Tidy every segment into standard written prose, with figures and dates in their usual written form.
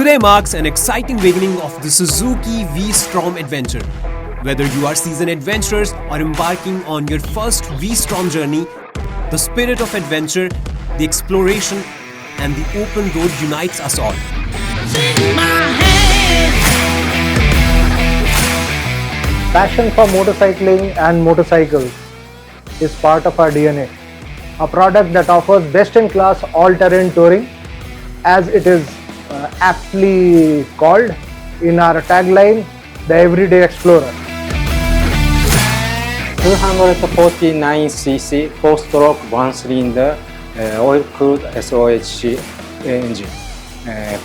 Today marks an exciting beginning of the Suzuki V-Strom adventure. Whether you are seasoned adventurers or embarking on your first V-Strom journey, the spirit of adventure, the exploration, and the open road unites us all. Passion for motorcycling and motorcycles is part of our DNA. A product that offers best-in-class all-terrain touring, as it is aptly called in our tagline, the Everyday Explorer. 249cc 4-stroke 1-cylinder oil-cooled SOHC engine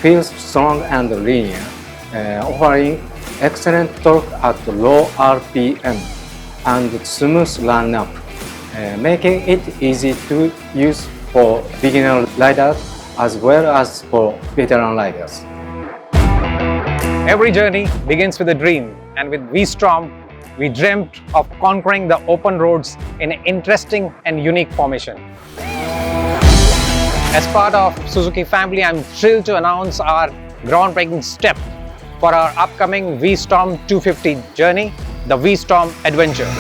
feels strong and linear, offering excellent torque at low RPM and smooth run-up, making it easy to use for beginner riders as well as for veteran riders. Every journey begins with a dream, and with V-Strom, we dreamt of conquering the open roads in an interesting and unique formation. As part of Suzuki family, I'm thrilled to announce our groundbreaking step for our upcoming V-Strom 250 journey, the V-Strom Adventure.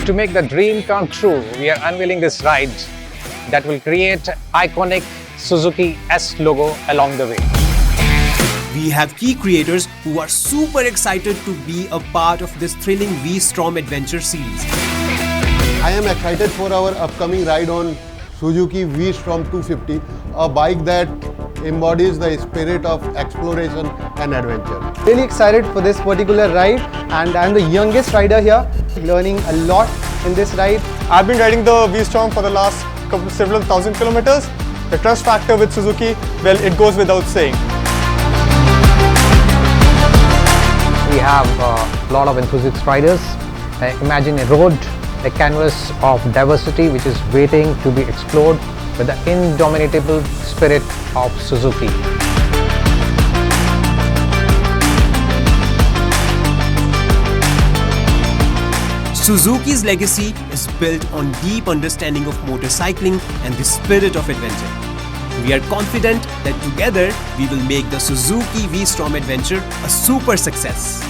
To make the dream come true, we are unveiling this ride that will create iconic Suzuki S logo along the way. We have key creators who are super excited to be a part of this thrilling V-Strom adventure series. I am excited for our upcoming ride on Suzuki V-Strom 250, a bike that embodies the spirit of exploration and adventure. Really excited for this particular ride, and I'm the youngest rider here, learning a lot in this ride. I've been riding the V-Strom for the last several thousand kilometers. The trust factor with Suzuki, well, it goes without saying. We have a lot of enthusiast riders. Imagine a road, a canvas of diversity which is waiting to be explored with the indomitable spirit of Suzuki. Suzuki's legacy is built on deep understanding of motorcycling and the spirit of adventure. We are confident that together we will make the Suzuki V-Strom adventure a super success.